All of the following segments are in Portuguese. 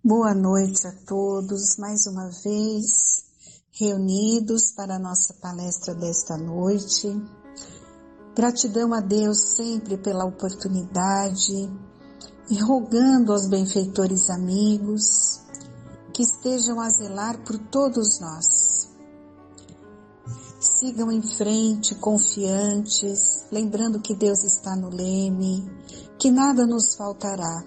Boa noite a todos, mais uma vez reunidos para a nossa palestra desta noite. Gratidão a Deus sempre pela oportunidade e rogando aos benfeitores amigos que estejam a zelar por todos nós. Sigam em frente, confiantes, lembrando que Deus está no leme, que nada nos faltará.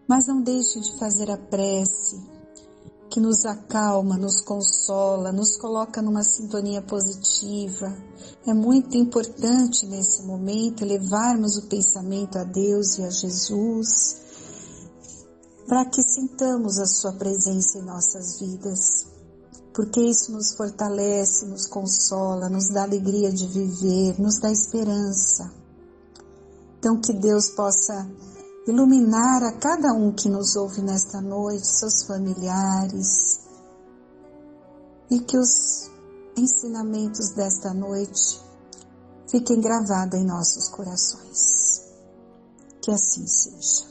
Mas não deixe de fazer a prece, que nos acalma, nos consola, nos coloca numa sintonia positiva. É muito importante nesse momento elevarmos o pensamento a Deus e a Jesus, para que sintamos a sua presença em nossas vidas, porque isso nos fortalece, nos consola, nos dá alegria de viver, nos dá esperança. Então que Deus possa iluminar a cada um que nos ouve nesta noite, seus familiares, e que os ensinamentos desta noite fiquem gravados em nossos corações. Que assim seja.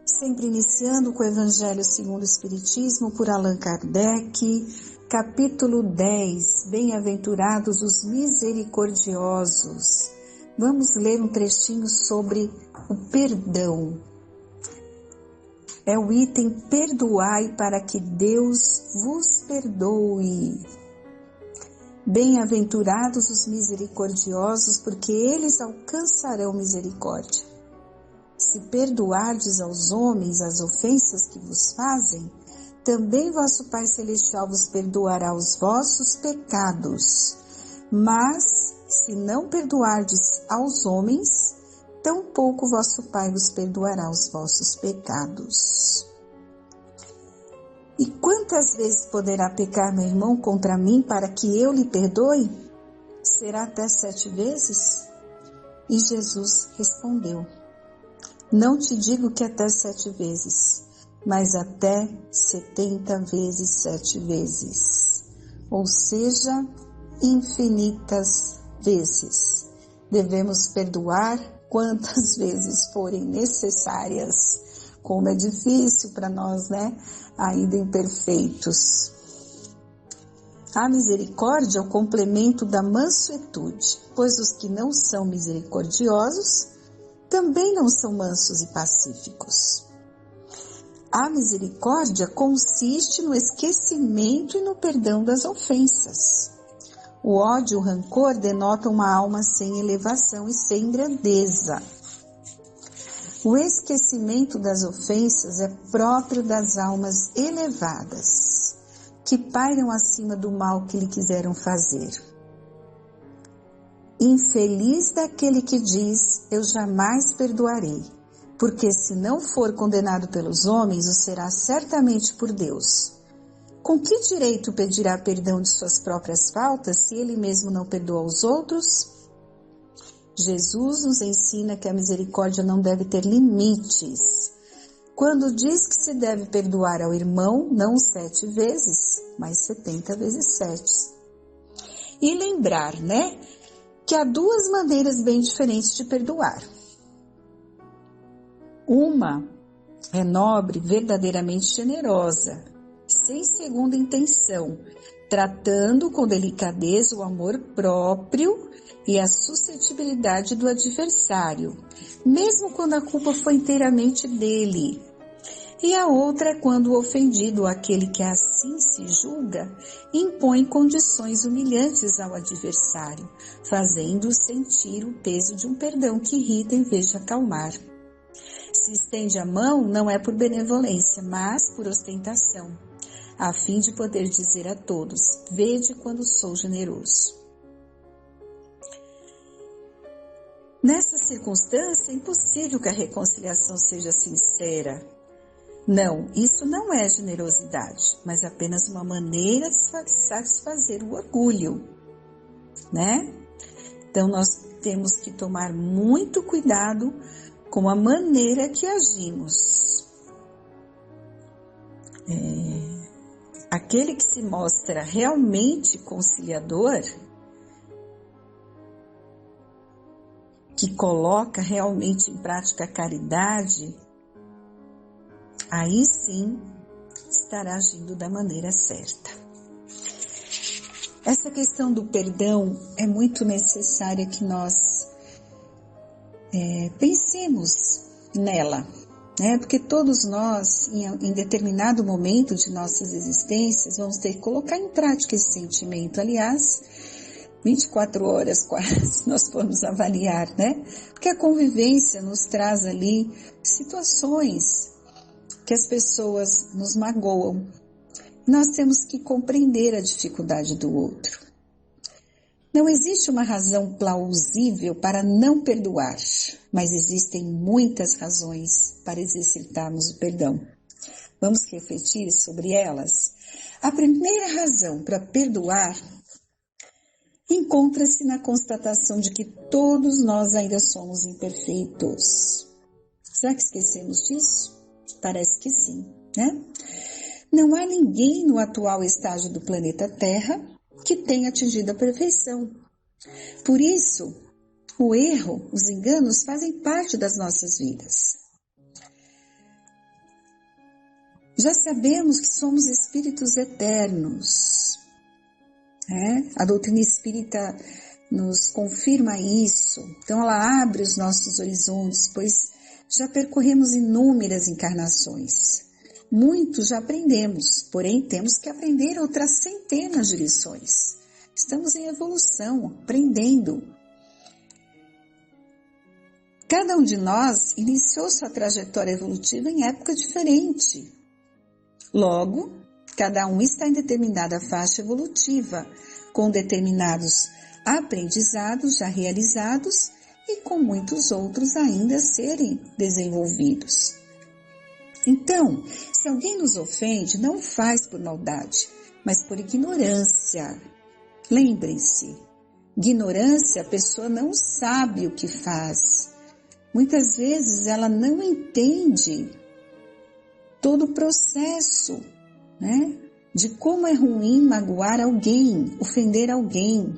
Sempre iniciando com o Evangelho segundo o Espiritismo, por Allan Kardec, capítulo 10, Bem-aventurados os misericordiosos. Vamos ler um trechinho sobre o perdão. É o item perdoai para que Deus vos perdoe. Bem-aventurados os misericordiosos, porque eles alcançarão misericórdia. Se perdoardes aos homens as ofensas que vos fazem, também vosso Pai Celestial vos perdoará os vossos pecados. Mas, se não perdoardes aos homens, tampouco vosso Pai vos perdoará os vossos pecados. E quantas vezes poderá pecar meu irmão contra mim para que eu lhe perdoe? Será até 7 vezes? E Jesus respondeu: não te digo que até 7 vezes, mas até 70 vezes 7 vezes. Ou seja, infinitas vezes. Devemos perdoar quantas vezes forem necessárias. Como é difícil para nós, né? Ainda imperfeitos. A misericórdia é o complemento da mansuetude, pois os que não são misericordiosos também não são mansos e pacíficos. A misericórdia consiste no esquecimento e no perdão das ofensas. O ódio e o rancor denotam uma alma sem elevação e sem grandeza. O esquecimento das ofensas é próprio das almas elevadas, que pairam acima do mal que lhe quiseram fazer. Infeliz daquele que diz, eu jamais perdoarei, porque se não for condenado pelos homens, o será certamente por Deus. Com que direito pedirá perdão de suas próprias faltas, se ele mesmo não perdoa os outros? Jesus nos ensina que a misericórdia não deve ter limites. Quando diz que se deve perdoar ao irmão, não 7 vezes, mas 70 vezes 7. E lembrar, né? Que há 2 maneiras bem diferentes de perdoar. Uma é nobre, verdadeiramente generosa, sem segunda intenção, tratando com delicadeza o amor próprio e a suscetibilidade do adversário, mesmo quando a culpa foi inteiramente dele. E a outra é quando o ofendido, aquele que assim se julga, impõe condições humilhantes ao adversário, fazendo-o sentir o peso de um perdão que irrita em vez de acalmar. Se estende a mão, não é por benevolência, mas por ostentação, a fim de poder dizer a todos, vede quando sou generoso. Nessa circunstância, é impossível que a reconciliação seja sincera. Não, isso não é generosidade, mas apenas uma maneira de satisfazer o orgulho, né? Então, nós temos que tomar muito cuidado com a maneira que agimos. Aquele que se mostra realmente conciliador, que coloca realmente em prática a caridade, aí sim estará agindo da maneira certa. Essa questão do perdão é muito necessária que nós pensemos nela, né? Porque todos nós, em determinado momento de nossas existências, vamos ter que colocar em prática esse sentimento. Aliás, 24 horas quase, se nós formos avaliar, né? Porque a convivência nos traz ali situações que as pessoas nos magoam. Nós temos que compreender a dificuldade do outro. Não existe uma razão plausível para não perdoar, mas existem muitas razões para exercitarmos o perdão. Vamos refletir sobre elas? A primeira razão para perdoar encontra-se na constatação de que todos nós ainda somos imperfeitos. Será que esquecemos disso? Parece que sim, né? Não há ninguém no atual estágio do planeta Terra que tenha atingido a perfeição. Por isso, o erro, os enganos fazem parte das nossas vidas. Já sabemos que somos espíritos eternos. A doutrina espírita nos confirma isso. Então ela abre os nossos horizontes, pois já percorremos inúmeras encarnações. Muitos já aprendemos, porém temos que aprender outras centenas de lições. Estamos em evolução, aprendendo. Cada um de nós iniciou sua trajetória evolutiva em época diferente. Logo, cada um está em determinada faixa evolutiva, com determinados aprendizados já realizados e com muitos outros ainda a serem desenvolvidos. Então, se alguém nos ofende, não faz por maldade, mas por ignorância. Lembrem-se, ignorância, a pessoa não sabe o que faz. Muitas vezes ela não entende todo o processo, né, de como é ruim magoar alguém, ofender alguém.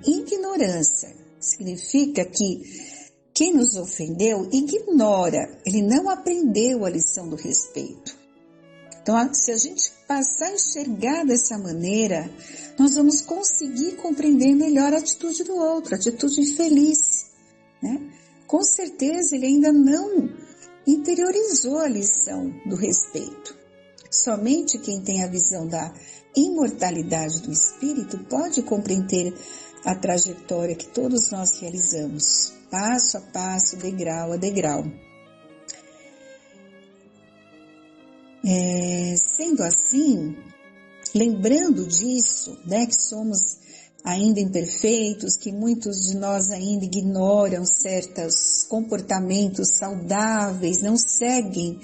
Ignorância significa que quem nos ofendeu ignora, ele não aprendeu a lição do respeito. Então, se a gente passar a enxergar dessa maneira, nós vamos conseguir compreender melhor a atitude do outro, a atitude infeliz, né? Com certeza ele ainda não interiorizou a lição do respeito. Somente quem tem a visão da imortalidade do espírito pode compreender a trajetória que todos nós realizamos, passo a passo, degrau a degrau. Sendo assim, lembrando disso, né, que somos ainda imperfeitos, que muitos de nós ainda ignoram certos comportamentos saudáveis, não seguem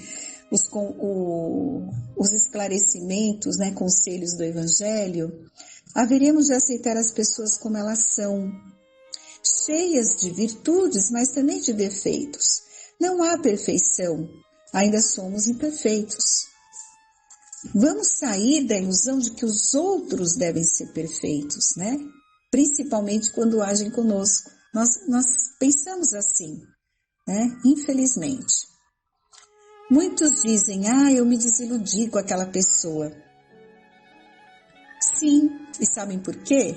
os esclarecimentos, né, conselhos do Evangelho, haveremos de aceitar as pessoas como elas são, cheias de virtudes, mas também de defeitos. Não há perfeição, ainda somos imperfeitos. Vamos sair da ilusão de que os outros devem ser perfeitos, né? Principalmente quando agem conosco. Nós pensamos assim, né? Infelizmente. Muitos dizem, eu me desiludi com aquela pessoa. Sim, e sabem por quê?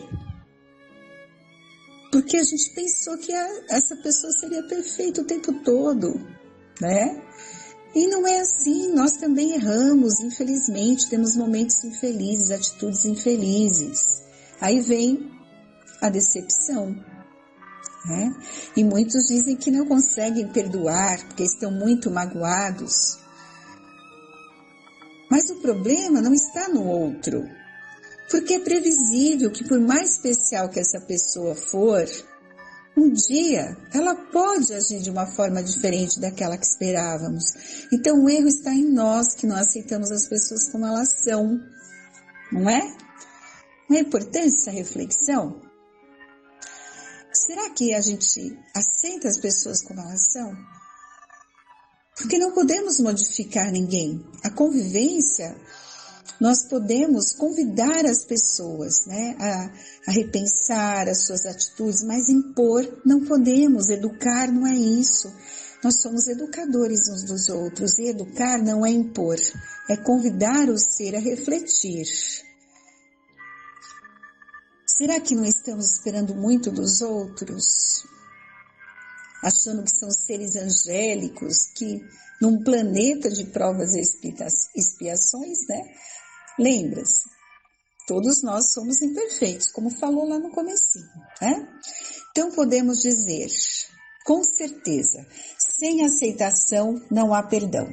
Porque a gente pensou que essa pessoa seria perfeita o tempo todo, né? E não é assim, nós também erramos, infelizmente, temos momentos infelizes, atitudes infelizes. Aí vem a decepção, né? E muitos dizem que não conseguem perdoar porque estão muito magoados. Mas o problema não está no outro, porque é previsível que por mais especial que essa pessoa for, um dia ela pode agir de uma forma diferente daquela que esperávamos. Então o erro está em nós, que não aceitamos as pessoas como elas são, não é? Não é importante essa reflexão? Será que a gente aceita as pessoas como elas são? Porque não podemos modificar ninguém. A convivência nós podemos convidar as pessoas, né, a repensar as suas atitudes, mas impor não podemos. Educar não é isso. Nós somos educadores uns dos outros, e educar não é impor, é convidar o ser a refletir. Será que não estamos esperando muito dos outros? Achando que são seres angélicos, que num planeta de provas e expiações, né? Lembra-se, todos nós somos imperfeitos, como falou lá no comecinho, né? Então podemos dizer, com certeza, sem aceitação não há perdão.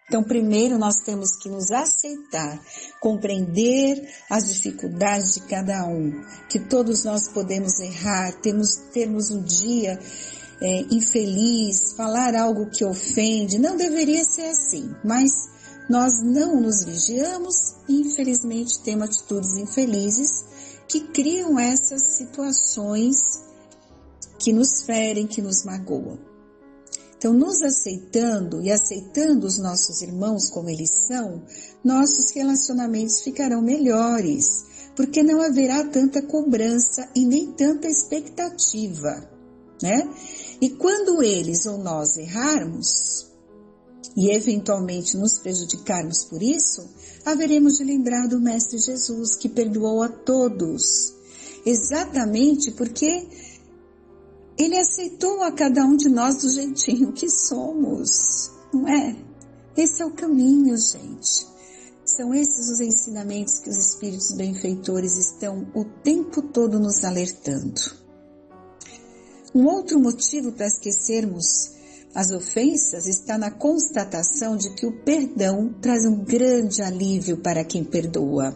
Então primeiro nós temos que nos aceitar, compreender as dificuldades de cada um, que todos nós podemos errar, termos um dia infeliz, falar algo que ofende, não deveria ser assim, mas nós não nos vigiamos e infelizmente temos atitudes infelizes que criam essas situações que nos ferem, que nos magoam. Então, nos aceitando e aceitando os nossos irmãos como eles são, nossos relacionamentos ficarão melhores, porque não haverá tanta cobrança e nem tanta expectativa, né? E quando eles ou nós errarmos e eventualmente nos prejudicarmos por isso, haveremos de lembrar do Mestre Jesus, que perdoou a todos, exatamente porque Ele aceitou a cada um de nós do jeitinho que somos, não é? Esse é o caminho, gente. São esses os ensinamentos que os espíritos benfeitores estão o tempo todo nos alertando. Um outro motivo para esquecermos as ofensas está na constatação de que o perdão traz um grande alívio para quem perdoa.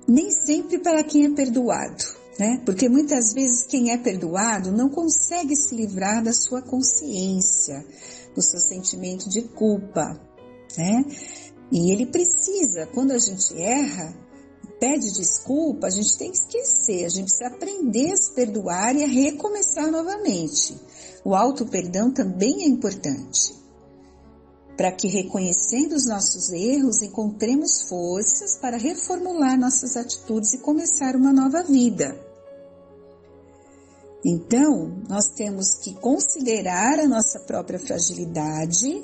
Nem sempre para quem é perdoado, né? Porque muitas vezes quem é perdoado não consegue se livrar da sua consciência, do seu sentimento de culpa, né? E ele precisa, quando a gente erra, pede desculpa, a gente tem que esquecer, a gente precisa aprender a se perdoar e a recomeçar novamente. O auto-perdão também é importante, para que, reconhecendo os nossos erros, encontremos forças para reformular nossas atitudes e começar uma nova vida. Então, nós temos que considerar a nossa própria fragilidade,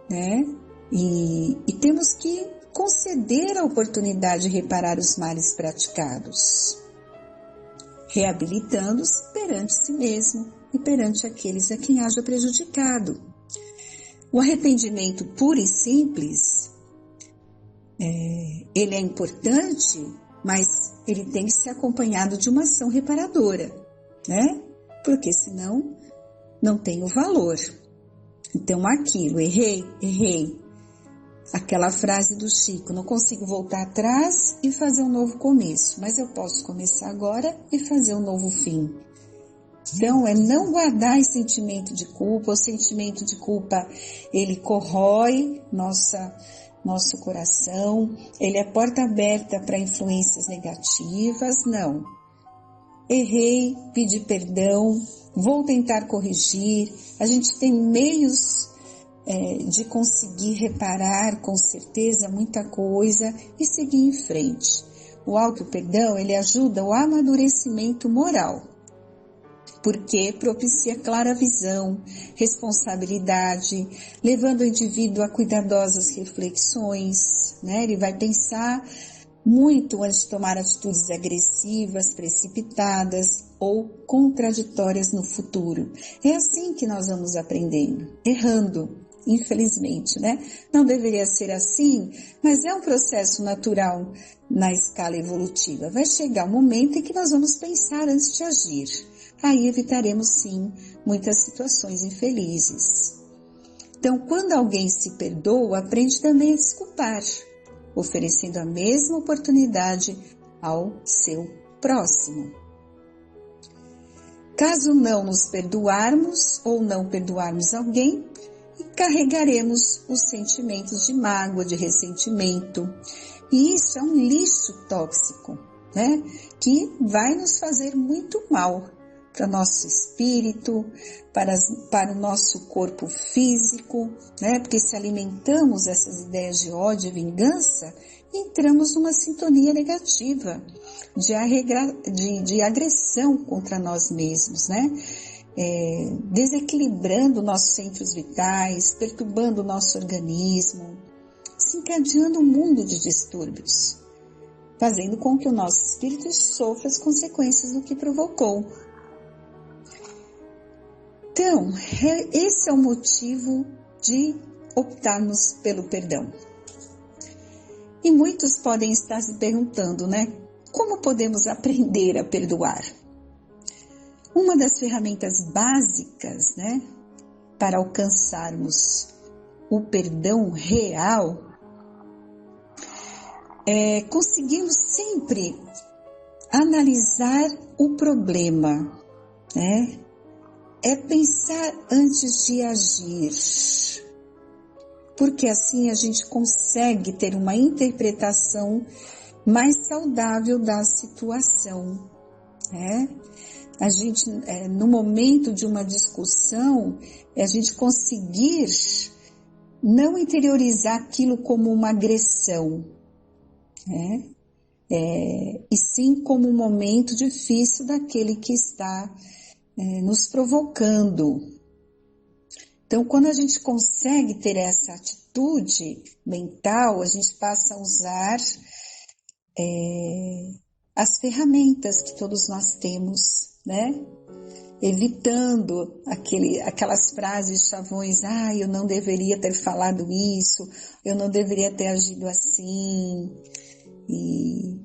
né? E temos que conceder a oportunidade de reparar os males praticados, reabilitando-se perante si mesmo e perante aqueles a quem haja prejudicado. O arrependimento puro e simples, ele é importante, mas ele tem que ser acompanhado de uma ação reparadora, né? Porque senão não tem o valor. Então aquilo, errei. Aquela frase do Chico, não consigo voltar atrás e fazer um novo começo, mas eu posso começar agora e fazer um novo fim. Então, é não guardar esse sentimento de culpa. O sentimento de culpa, ele corrói nosso coração, ele é porta aberta para influências negativas. Não. Errei, pedi perdão, vou tentar corrigir. A gente tem meios de conseguir reparar com certeza muita coisa e seguir em frente. O auto-perdão, ele ajuda o amadurecimento moral, porque propicia clara visão, responsabilidade, levando o indivíduo a cuidadosas reflexões, né? Ele vai pensar muito antes de tomar atitudes agressivas, precipitadas ou contraditórias no futuro. É assim que nós vamos aprendendo, errando. Infelizmente, né? Não deveria ser assim, mas é um processo natural na escala evolutiva. Vai chegar um momento em que nós vamos pensar antes de agir. Aí evitaremos, sim, muitas situações infelizes. Então, quando alguém se perdoa, aprende também a desculpar, oferecendo a mesma oportunidade ao seu próximo. Caso não nos perdoarmos ou não perdoarmos alguém, carregaremos os sentimentos de mágoa, de ressentimento. E isso é um lixo tóxico, né? Que vai nos fazer muito mal. para nosso espírito, para o nosso corpo físico, né? Porque se alimentamos essas ideias de ódio e vingança, entramos numa sintonia negativa de agressão contra nós mesmos, né? Desequilibrando nossos centros vitais, perturbando o nosso organismo, desencadeando um mundo de distúrbios, fazendo com que o nosso espírito sofra as consequências do que provocou. Então, esse é o motivo de optarmos pelo perdão. E muitos podem estar se perguntando, né? Como podemos aprender a perdoar? Uma das ferramentas básicas, né, para alcançarmos o perdão real é conseguirmos sempre analisar o problema, né? É pensar antes de agir, porque assim a gente consegue ter uma interpretação mais saudável da situação, né? A gente, no momento de uma discussão, a gente conseguir não interiorizar aquilo como uma agressão, né? E sim como um momento difícil daquele que está nos provocando. Então, quando a gente consegue ter essa atitude mental, a gente passa a usar as ferramentas que todos nós temos, né? Evitando aquelas frases chavões, eu não deveria ter falado isso, eu não deveria ter agido assim, e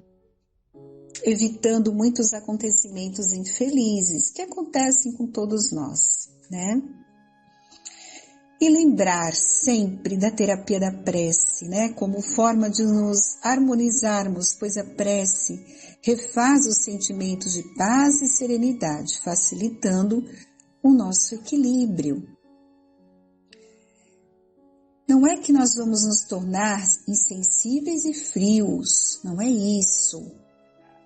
evitando muitos acontecimentos infelizes que acontecem com todos nós, né? E lembrar sempre da terapia da prece, né? Como forma de nos harmonizarmos, pois a prece refaz os sentimentos de paz e serenidade, facilitando o nosso equilíbrio. Não é que nós vamos nos tornar insensíveis e frios, não é isso.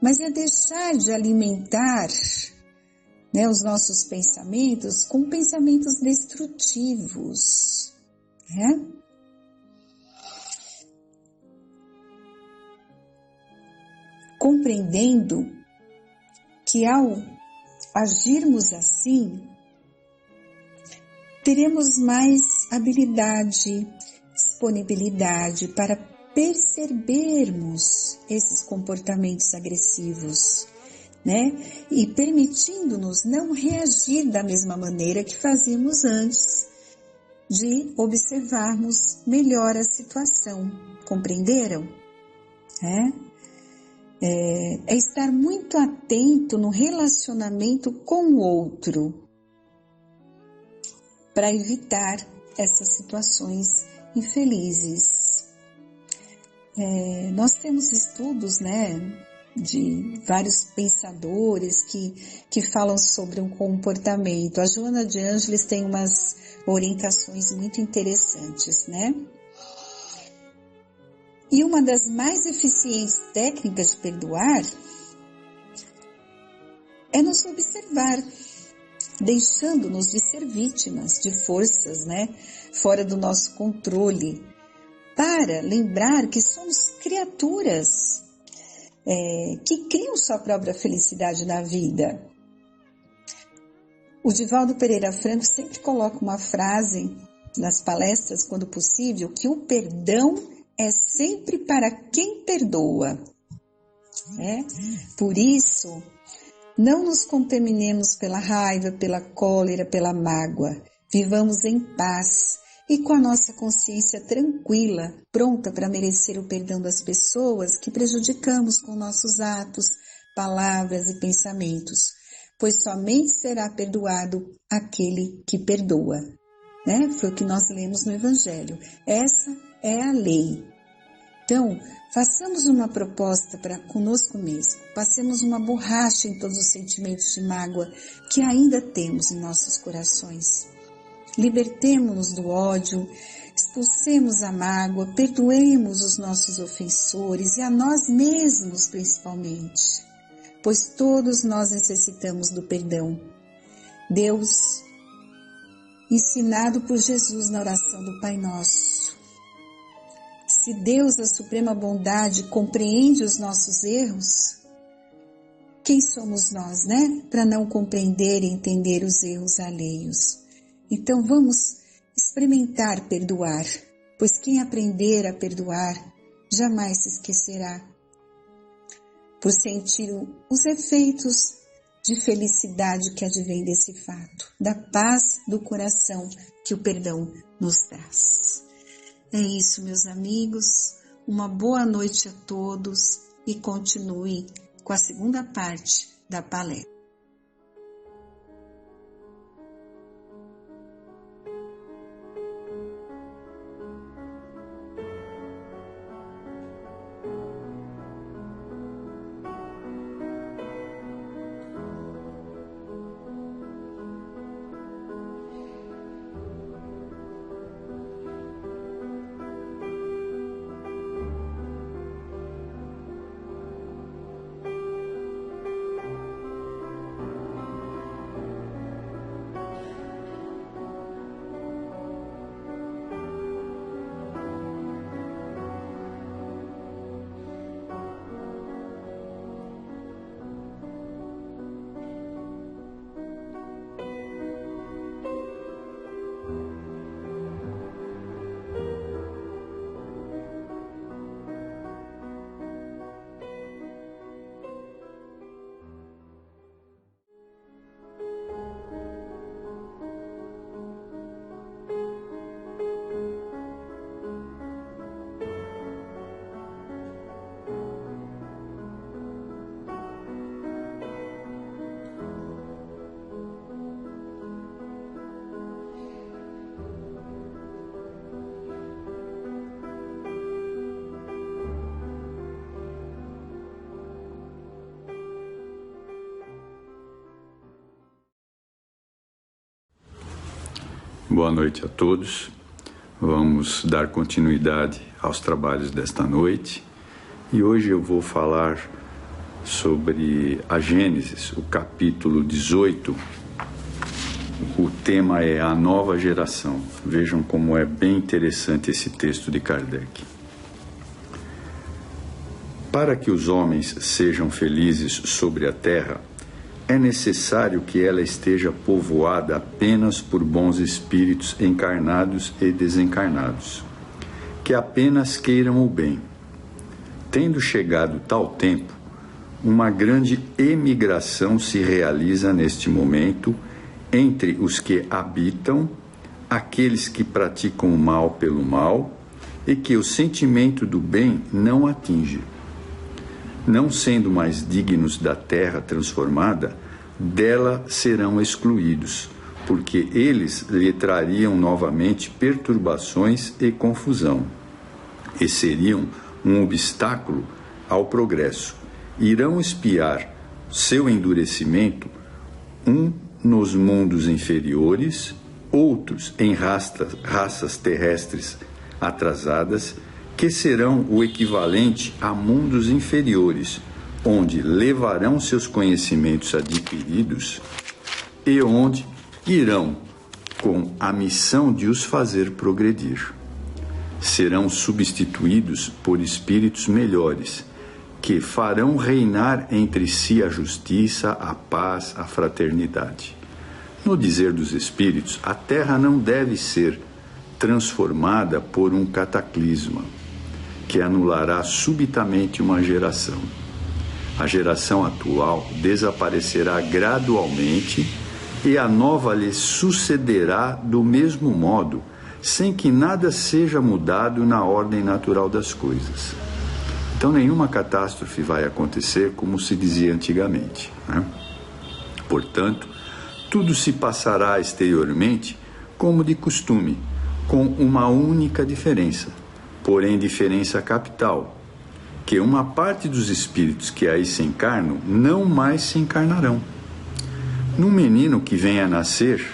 Mas é deixar de alimentar, né, os nossos pensamentos com pensamentos destrutivos, né? Compreendendo que ao agirmos assim, teremos mais habilidade, disponibilidade para percebermos esses comportamentos agressivos, né? E permitindo-nos não reagir da mesma maneira que fazíamos antes de observarmos melhor a situação. Compreenderam? É estar muito atento no relacionamento com o outro para evitar essas situações infelizes. Nós temos estudos, né, de vários pensadores que falam sobre um comportamento. A Joana de Ângeles tem umas orientações muito interessantes, né? E uma das mais eficientes técnicas de perdoar é nos observar, deixando-nos de ser vítimas de forças, né, fora do nosso controle, para lembrar que somos criaturas que criam sua própria felicidade na vida. O Divaldo Pereira Franco sempre coloca uma frase nas palestras, quando possível, que o perdão é sempre para quem perdoa. Por isso, não nos contaminemos pela raiva, pela cólera, pela mágoa. Vivamos em paz e com a nossa consciência tranquila, pronta para merecer o perdão das pessoas que prejudicamos com nossos atos, palavras e pensamentos, pois somente será perdoado aquele que perdoa, né? Foi o que nós lemos no Evangelho. Essa é a lei. Então, façamos uma proposta para conosco mesmo, passemos uma borracha em todos os sentimentos de mágoa que ainda temos em nossos corações. Libertemo-nos do ódio, expulsemos a mágoa, perdoemos os nossos ofensores e a nós mesmos principalmente, pois todos nós necessitamos do perdão. Deus, ensinado por Jesus na oração do Pai Nosso. Se Deus, a suprema bondade, compreende os nossos erros, quem somos nós, né? Para não compreender e entender os erros alheios. Então vamos experimentar perdoar, pois quem aprender a perdoar jamais se esquecerá, por sentir os efeitos de felicidade que advém desse fato, da paz do coração que o perdão nos traz. É isso, meus amigos, uma boa noite a todos e continue com a segunda parte da palestra. Boa noite a todos. Vamos dar continuidade aos trabalhos desta noite e hoje eu vou falar sobre a Gênesis, o capítulo 18. O tema é a nova geração. Vejam como é bem interessante esse texto de Kardec. Para que os homens sejam felizes sobre a terra, é necessário que ela esteja povoada apenas por bons espíritos encarnados e desencarnados, que apenas queiram o bem. Tendo chegado tal tempo, uma grande emigração se realiza neste momento entre os que habitam, aqueles que praticam o mal pelo mal e que o sentimento do bem não atinge. Não sendo mais dignos da terra transformada, dela serão excluídos, porque eles lhe trariam novamente perturbações e confusão, e seriam um obstáculo ao progresso. Irão espiar seu endurecimento, um nos mundos inferiores, outros em raças terrestres atrasadas, que serão o equivalente a mundos inferiores, onde levarão seus conhecimentos adquiridos e onde irão com a missão de os fazer progredir. Serão substituídos por espíritos melhores, que farão reinar entre si a justiça, a paz, a fraternidade. No dizer dos espíritos, a terra não deve ser transformada por um cataclisma, que anulará subitamente uma geração. A geração atual desaparecerá gradualmente e a nova lhe sucederá do mesmo modo, sem que nada seja mudado na ordem natural das coisas. Então nenhuma catástrofe vai acontecer como se dizia antigamente, né? Portanto, tudo se passará exteriormente como de costume, com uma única diferença, porém diferença capital, que uma parte dos espíritos que aí se encarnam não mais se encarnarão. Num menino que venha a nascer,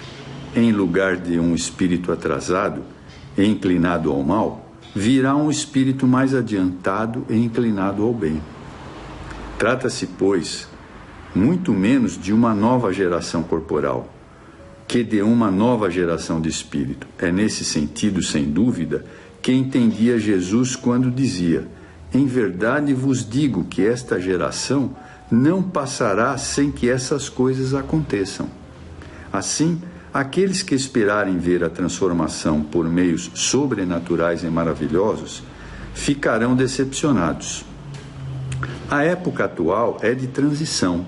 em lugar de um espírito atrasado e inclinado ao mal, virá um espírito mais adiantado e inclinado ao bem. Trata-se, pois, muito menos de uma nova geração corporal, que de uma nova geração de espírito. É nesse sentido, sem dúvida, que entendia Jesus quando dizia: em verdade vos digo que esta geração não passará sem que essas coisas aconteçam. Assim, aqueles que esperarem ver a transformação por meios sobrenaturais e maravilhosos ficarão decepcionados. A época atual é de transição.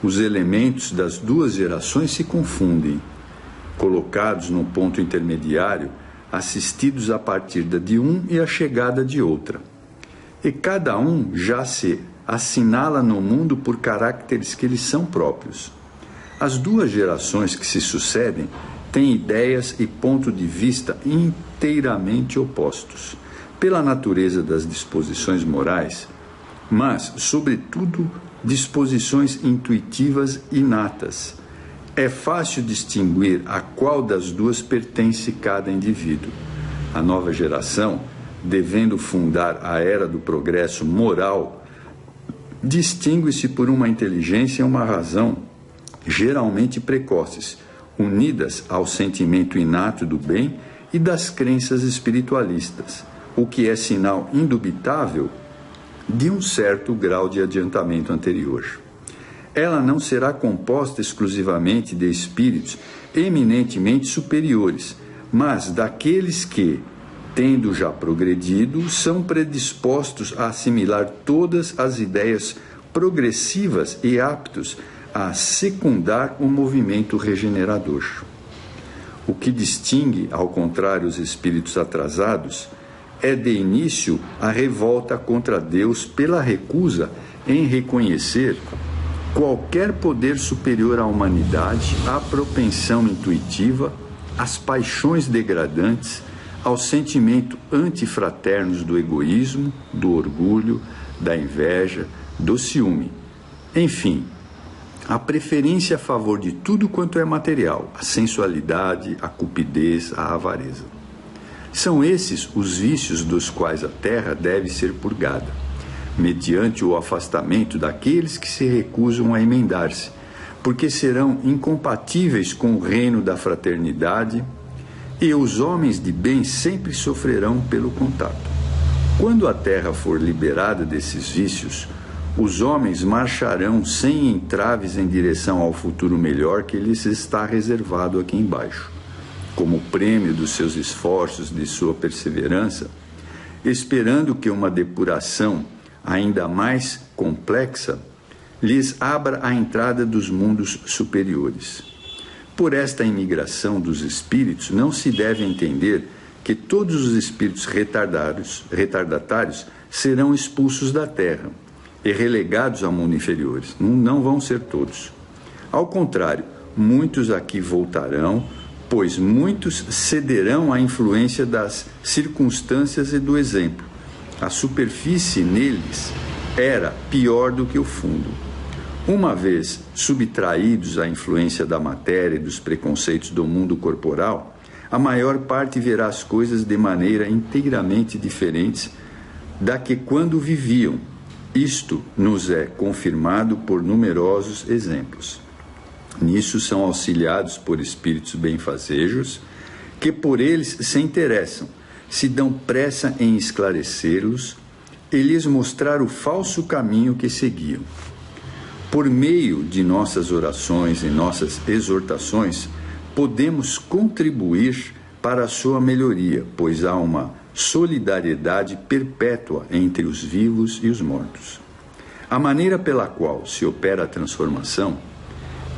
Os elementos das duas gerações se confundem, colocados num ponto intermediário, assistidos a partida de um e a chegada de outra. E cada um já se assinala no mundo por caracteres que lhes são próprios. As duas gerações que se sucedem têm ideias e ponto de vista inteiramente opostos, pela natureza das disposições morais, mas, sobretudo, disposições intuitivas inatas. É fácil distinguir a qual das duas pertence cada indivíduo. A nova geração, devendo fundar a era do progresso moral, distingue-se por uma inteligência e uma razão geralmente precoces, unidas ao sentimento inato do bem e das crenças espiritualistas, o que é sinal indubitável de um certo grau de adiantamento anterior. Ela não será composta exclusivamente de espíritos eminentemente superiores, mas daqueles que, tendo já progredido, são predispostos a assimilar todas as ideias progressivas e aptos a secundar o movimento regenerador. O que distingue, ao contrário, os espíritos atrasados é de início a revolta contra Deus pela recusa em reconhecer qualquer poder superior à humanidade, à propensão intuitiva, às paixões degradantes, ao sentimento antifraternos do egoísmo, do orgulho, da inveja, do ciúme. Enfim, a preferência a favor de tudo quanto é material, a sensualidade, a cupidez, a avareza. São esses os vícios dos quais a terra deve ser purgada, mediante o afastamento daqueles que se recusam a emendar-se, porque serão incompatíveis com o reino da fraternidade, e os homens de bem sempre sofrerão pelo contato. Quando a terra for liberada desses vícios, os homens marcharão sem entraves em direção ao futuro melhor que lhes está reservado aqui embaixo. Como prêmio dos seus esforços, de sua perseverança, esperando que uma depuração ainda mais complexa lhes abra a entrada dos mundos superiores. Por esta imigração dos espíritos, não se deve entender que todos os espíritos retardatários serão expulsos da terra e relegados a mundos inferiores. Não vão ser todos. Ao contrário, muitos aqui voltarão, pois muitos cederão à influência das circunstâncias e do exemplo. A superfície neles era pior do que o fundo. Uma vez subtraídos à influência da matéria e dos preconceitos do mundo corporal, a maior parte verá as coisas de maneira inteiramente diferente da que quando viviam. Isto nos é confirmado por numerosos exemplos. Nisso são auxiliados por espíritos benfazejos, que por eles se interessam, se dão pressa em esclarecê-los e lhes mostrar o falso caminho que seguiam. Por meio de nossas orações e nossas exortações, podemos contribuir para a sua melhoria, pois há uma solidariedade perpétua entre os vivos e os mortos. A maneira pela qual se opera a transformação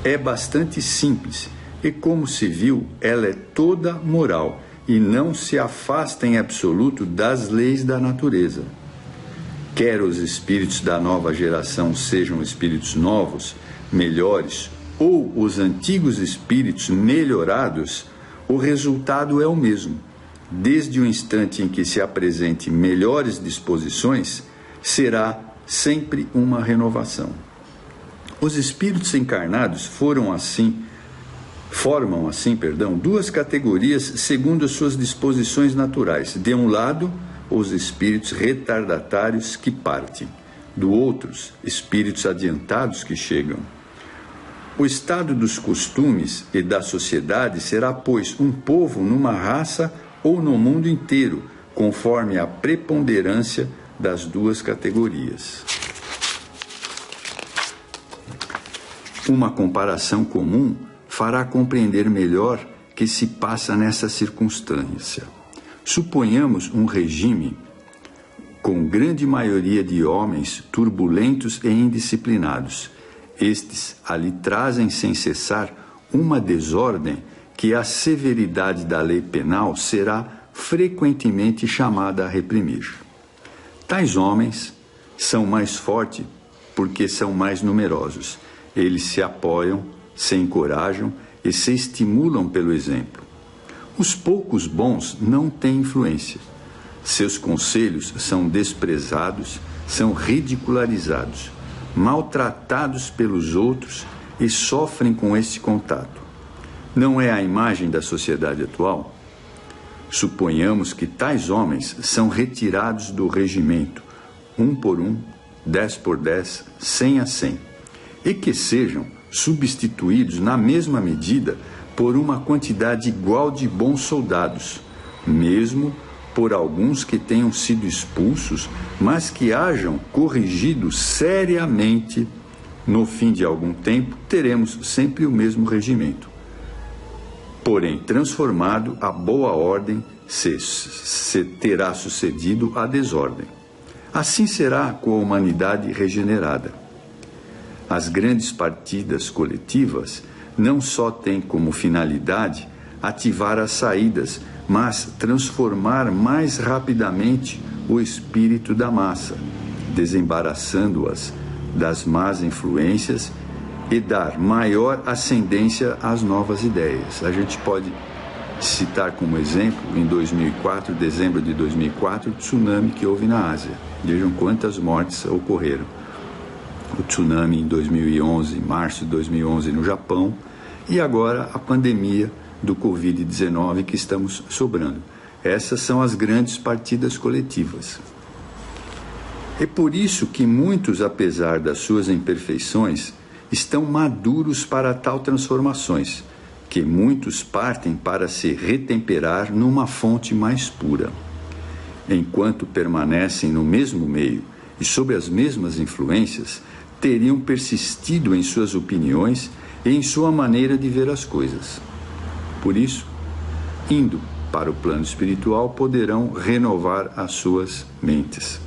é bastante simples e, como se viu, ela é toda moral e não se afasta em absoluto das leis da natureza. Quer os espíritos da nova geração sejam espíritos novos, melhores, ou os antigos espíritos melhorados, o resultado é o mesmo. Desde o instante em que se apresentem melhores disposições, será sempre uma renovação. Os espíritos encarnados formam assim, duas categorias segundo as suas disposições naturais. De um lado, os espíritos retardatários que partem, do outro, espíritos adiantados que chegam. O estado dos costumes e da sociedade será, pois, um povo numa raça ou no mundo inteiro, conforme a preponderância das duas categorias. Uma comparação comum fará compreender melhor que se passa nessa circunstância. Suponhamos um regime com grande maioria de homens turbulentos e indisciplinados. Estes ali trazem sem cessar uma desordem que a severidade da lei penal será frequentemente chamada a reprimir. Tais homens são mais fortes porque são mais numerosos. Eles se apoiam, se encorajam e se estimulam pelo exemplo. Os poucos bons não têm influência. Seus conselhos são desprezados, são ridicularizados, maltratados pelos outros e sofrem com este contato. Não é a imagem da sociedade atual? Suponhamos que tais homens são retirados do regimento, 1 por 1, 10 por 10, 100 a 100, e que sejam substituídos na mesma medida por uma quantidade igual de bons soldados, mesmo por alguns que tenham sido expulsos, mas que hajam corrigido seriamente. No fim de algum tempo, teremos sempre o mesmo regimento. Porém, transformado, a boa ordem se terá sucedido a desordem. Assim será com a humanidade regenerada. As grandes partidas coletivas não só têm como finalidade ativar as saídas, mas transformar mais rapidamente o espírito da massa, desembaraçando-as das más influências e dar maior ascendência às novas ideias. A gente pode citar como exemplo, em 2004, dezembro de 2004, o tsunami que houve na Ásia. Vejam quantas mortes ocorreram. O tsunami em 2011, em março de 2011 no Japão, e agora a pandemia do Covid-19 que estamos sobrando. Essas são as grandes partidas coletivas. É por isso que muitos, apesar das suas imperfeições, estão maduros para tal transformações, que muitos partem para se retemperar numa fonte mais pura. Enquanto permanecem no mesmo meio e sob as mesmas influências, teriam persistido em suas opiniões e em sua maneira de ver as coisas. Por isso, indo para o plano espiritual, poderão renovar as suas mentes.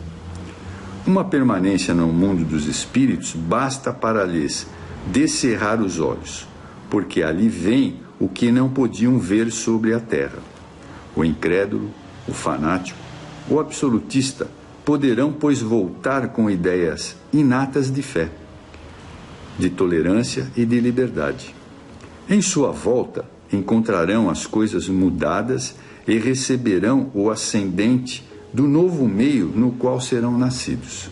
Uma permanência no mundo dos espíritos basta para lhes descerrar os olhos, porque ali vem o que não podiam ver sobre a terra. O incrédulo, o fanático, o absolutista poderão, pois, voltar com ideias inatas de fé, de tolerância e de liberdade. Em sua volta, encontrarão as coisas mudadas e receberão o ascendente do novo meio no qual serão nascidos.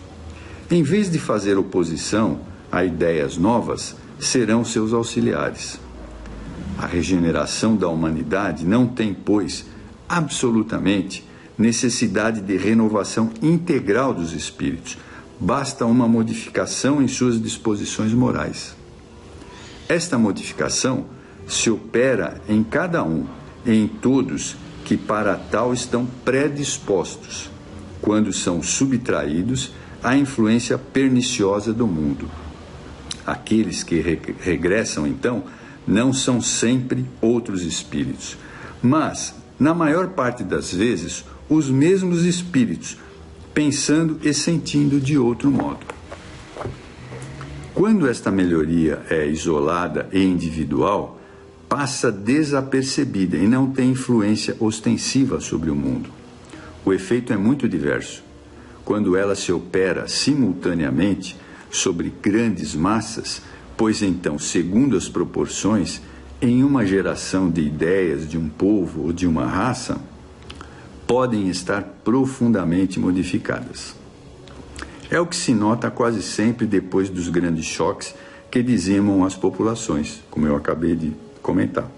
Em vez de fazer oposição a ideias novas, serão seus auxiliares. A regeneração da humanidade não tem, pois, absolutamente necessidade de renovação integral dos espíritos. Basta uma modificação em suas disposições morais. Esta modificação se opera em cada um e em todos que para tal estão predispostos, quando são subtraídos à influência perniciosa do mundo. Aqueles que regressam, então, não são sempre outros espíritos, mas, na maior parte das vezes, os mesmos espíritos, pensando e sentindo de outro modo. Quando esta melhoria é isolada e individual, passa desapercebida e não tem influência ostensiva sobre o mundo. O efeito é muito diverso. Quando ela se opera simultaneamente sobre grandes massas, pois então, segundo as proporções, em uma geração de ideias de um povo ou de uma raça, podem estar profundamente modificadas. É o que se nota quase sempre depois dos grandes choques que dizimam as populações, como eu acabei de comentar.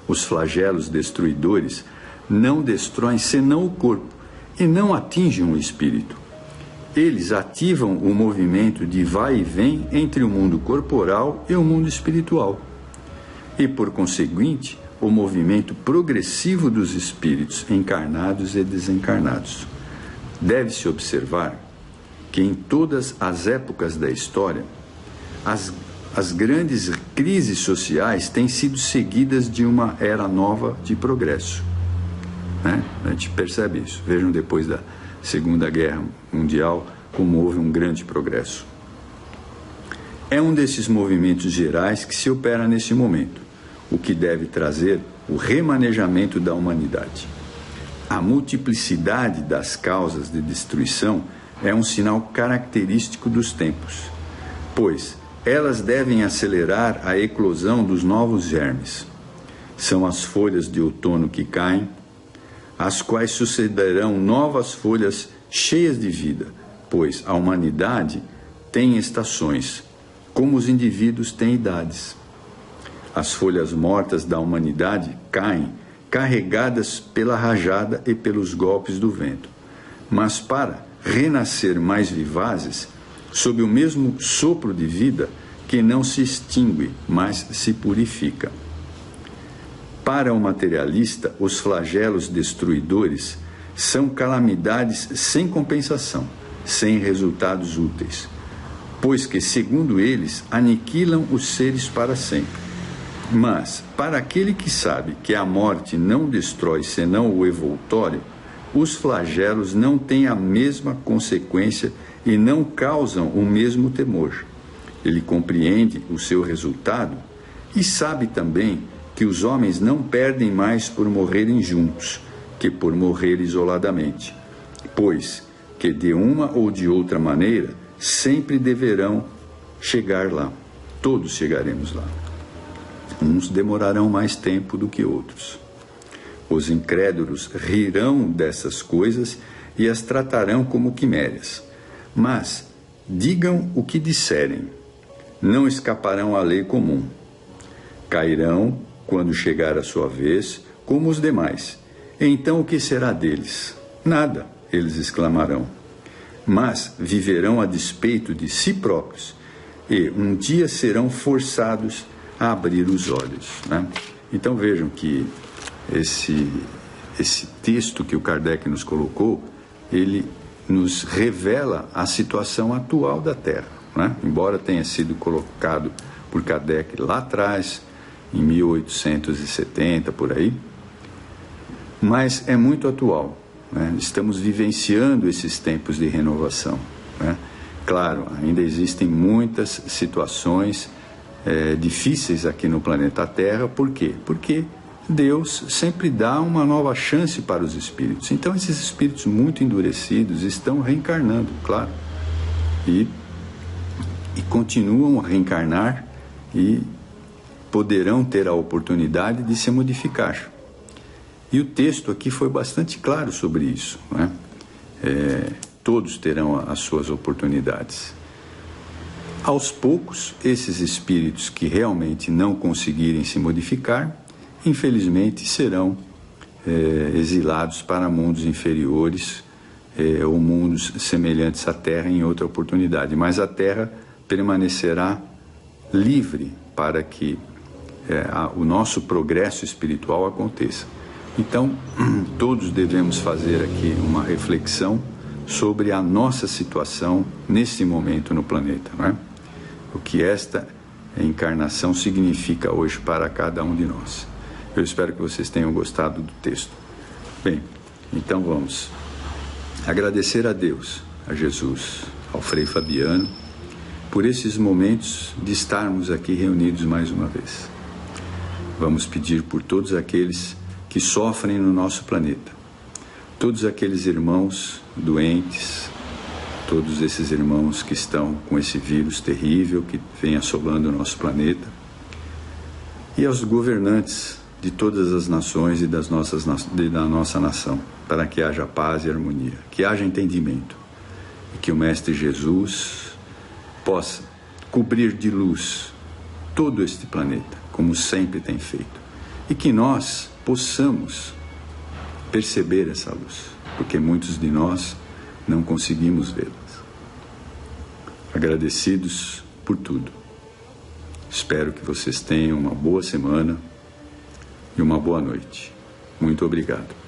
Os flagelos destruidores não destroem senão o corpo e não atingem o espírito. Eles ativam o movimento de vai e vem entre o mundo corporal e o mundo espiritual. E, por conseguinte, o movimento progressivo dos espíritos encarnados e desencarnados. Deve-se observar que em todas as épocas da história, as grandes crises sociais têm sido seguidas de uma era nova de progresso. Né? A gente percebe isso. Vejam depois da Segunda Guerra Mundial como houve um grande progresso. É um desses movimentos gerais que se opera nesse momento, o que deve trazer o remanejamento da humanidade. A multiplicidade das causas de destruição é um sinal característico dos tempos, pois elas devem acelerar a eclosão dos novos germes. São as folhas de outono que caem, às quais sucederão novas folhas cheias de vida, pois a humanidade tem estações, como os indivíduos têm idades. As folhas mortas da humanidade caem, carregadas pela rajada e pelos golpes do vento. Mas para renascer mais vivazes, sob o mesmo sopro de vida que não se extingue, mas se purifica. Para o materialista, os flagelos destruidores são calamidades sem compensação, sem resultados úteis, pois que, segundo eles, aniquilam os seres para sempre. Mas, para aquele que sabe que a morte não destrói senão o evoltório, os flagelos não têm a mesma consequência e não causam o mesmo temor. Ele compreende o seu resultado e sabe também que os homens não perdem mais por morrerem juntos que por morrer isoladamente, pois que de uma ou de outra maneira sempre deverão chegar lá. Todos chegaremos lá. Uns demorarão mais tempo do que outros. Os incrédulos rirão dessas coisas e as tratarão como quimérias. Mas digam o que disserem, não escaparão à lei comum. Cairão, quando chegar a sua vez, como os demais. Então o que será deles? Nada, eles exclamarão. Mas viverão a despeito de si próprios e um dia serão forçados a abrir os olhos. Né? Então vejam que esse texto que o Kardec nos colocou, ele nos revela a situação atual da Terra. Né? Embora tenha sido colocado por Kardec lá atrás, em 1870, por aí, mas é muito atual. Né? Estamos vivenciando esses tempos de renovação. Né? Claro, ainda existem muitas situações difíceis aqui no planeta Terra. Por quê? Porque Deus sempre dá uma nova chance para os espíritos. Então esses espíritos muito endurecidos estão reencarnando, claro, e continuam a reencarnar e poderão ter a oportunidade de se modificar. E o texto aqui foi bastante claro sobre isso. Né? Todos terão as suas oportunidades. Aos poucos, esses espíritos que realmente não conseguirem se modificar, infelizmente serão exilados para mundos inferiores ou mundos semelhantes à Terra em outra oportunidade. Mas a Terra permanecerá livre para que o nosso progresso espiritual aconteça. Então, todos devemos fazer aqui uma reflexão sobre a nossa situação nesse momento no planeta, não é? O que esta encarnação significa hoje para cada um de nós. Eu espero que vocês tenham gostado do texto. Bem, então vamos agradecer a Deus, a Jesus, ao Frei Fabiano, por esses momentos de estarmos aqui reunidos mais uma vez. Vamos pedir por todos aqueles que sofrem no nosso planeta, todos aqueles irmãos doentes, todos esses irmãos que estão com esse vírus terrível que vem assolando o nosso planeta, e aos governantes de todas as nações e da nossa nação, para que haja paz e harmonia, que haja entendimento, e que o Mestre Jesus possa cobrir de luz todo este planeta, como sempre tem feito, e que nós possamos perceber essa luz, porque muitos de nós não conseguimos vê-las. agradecidos por tudo. Espero que vocês tenham uma boa semana e uma boa noite. Muito obrigado.